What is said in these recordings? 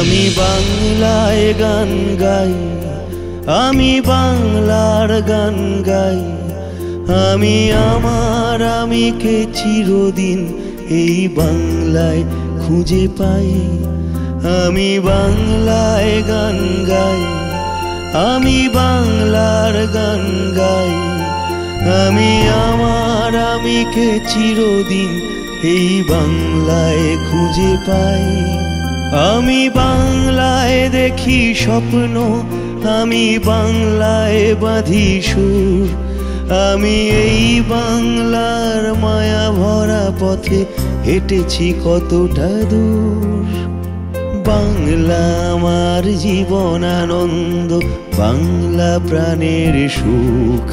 আমি বাংলায় গান গাই, আমি বাংলার গান গাই। আমি আমার আমিকে চিরদিন এই বাংলায় খুঁজে পাই। আমি বাংলায় গান গাই, আমি বাংলার গান গাই। আমি আমার আমিকে চিরদিন এই বাংলায় খুঁজে পাই। আমি বাংলায় দেখি স্বপ্ন, আমি বাংলায় বাঁধি সুর। আমি এই বাংলার মায়া ভরা পথে হেঁটেছি কতটা দূর। বাংলা আমার জীবন আনন্দ, বাংলা প্রাণের সুখ।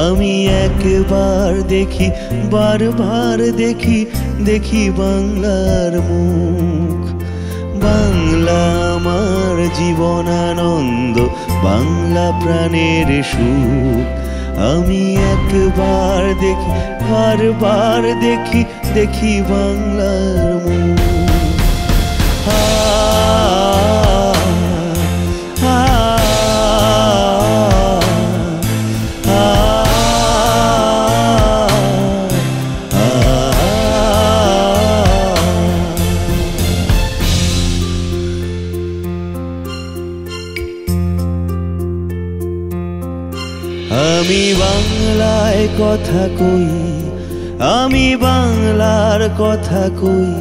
আমি একবার দেখি, বারবার দেখি, দেখি বাংলার মুখ। বাংলা আমার জীবন আনন্দ, বাংলা প্রাণের সুখ। আমি একবার দেখি, বারবার দেখি, দেখি বাংলার মুখ। আমি বাংলায় কথা কই, আমি বাংলার কথা কই।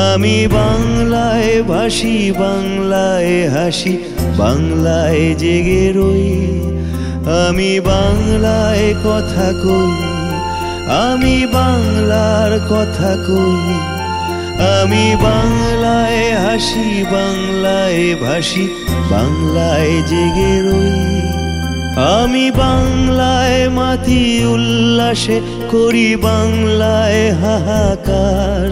আমি বাংলায় ভাসি, বাংলায় হাসি, বাংলায় জেগে রই। আমি বাংলায় কথা কই, আমি বাংলার কথা কই। আমি বাংলায় হাসি, বাংলায় ভাসি, বাংলায় জেগে রই। আমি বাংলায় মাতি উল্লাসে, করি বাংলায় হাহাকার।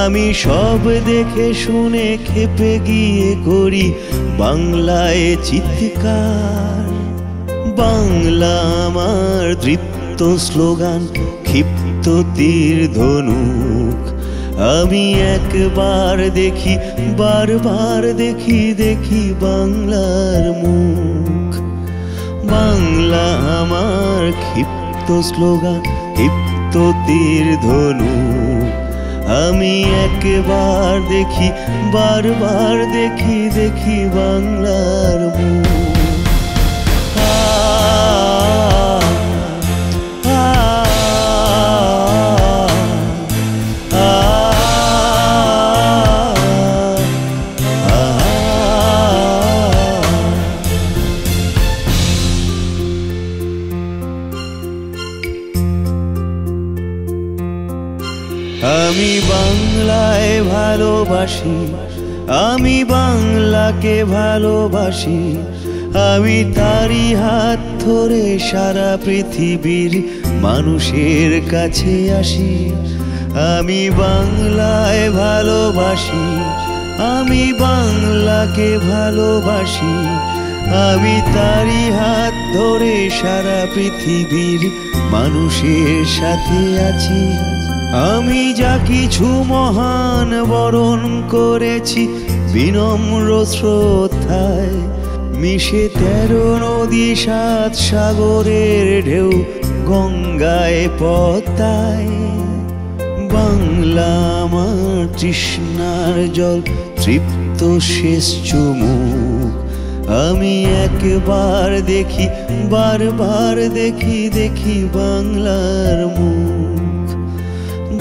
আমি সব দেখে শুনে খেপে গিয়ে করি বাংলায় চিৎকার। বাংলা আমার তৃপ্ত স্লোগান, ক্ষিপ্ত তীর ধনুক। আমি একবার দেখি, বারবার দেখি, দেখি বাংলার মুখ। বাংলা আমার ক্ষিপ্ত স্লোগান, ক্ষিপ্ত তীর ধনুক। আমি একবার দেখি, বারবার দেখি, দেখি বাংলার মুখ। আমি বাংলায় ভালোবাসি, আমি বাংলাকে ভালোবাসি। আমি তারই হাত ধরে সারা পৃথিবীর মানুষের কাছে আসি। আমি বাংলায় ভালোবাসি, আমি বাংলাকে ভালোবাসি। আমি তারই হাত ধরে সারা পৃথিবীর মানুষের সাথে আছি। আমি যা কিছু মহান বরণ করেছি বিনম্র শ্রদ্ধায়, মিশে 13 নদী 7 সাগরের ঢেউ গঙ্গায় পদ্মায়। বাংলা আমার তৃষ্ণার জল, তৃপ্ত শেষ চুমুক। আমি একবার দেখি, বারবার দেখি, দেখি বাংলার মুখ।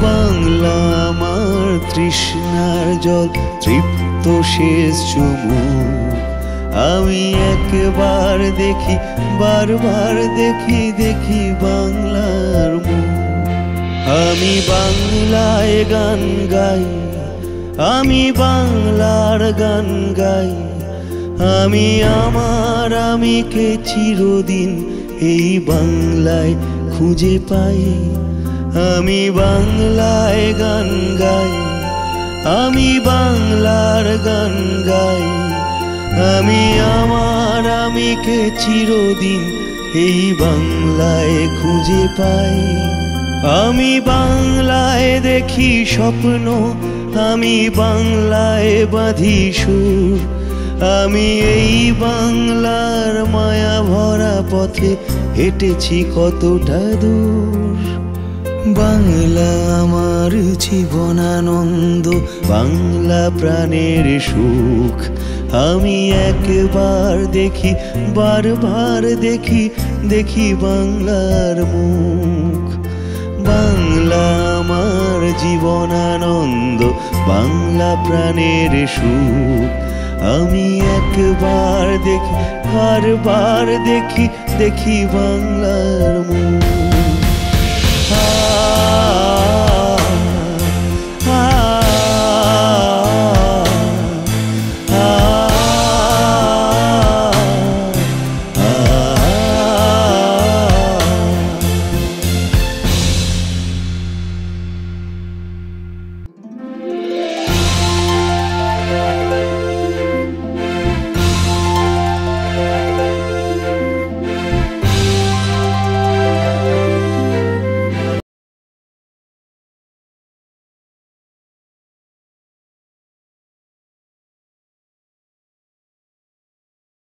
বাংলা আমার তৃষ্ণার জল, তৃপ্ত শেষ চুমুক। আমি একবার দেখি, বারবার দেখি, দেখি বাংলার মুখ। আমি বাংলায় গান গাই, আমি বাংলার গান গাই। আমি আমার আমিকে চিরদিন এই বাংলায় খুঁজে পাই। আমি বাংলায় গান গাই, আমি বাংলার গান গাই। আমি আমার আমিকে চিরদিন এই বাংলায় খুঁজে পাই। আমি বাংলায় দেখি স্বপ্ন, আমি বাংলায় বাঁধি সুর, আমি এই বাংলার মায়া ভরা পথে হেঁটেছি কতটা দূর। বাংলা আমার জীবনানন্দ, বাংলা প্রাণের সুখ। আমি একবার দেখি, বারবার দেখি, দেখি বাংলার মুখ। বাংলা আমার জীবনানন্দ, বাংলা প্রাণের সুখ। আমি একবার দেখি, বারবার দেখি, দেখি বাংলার মুখ।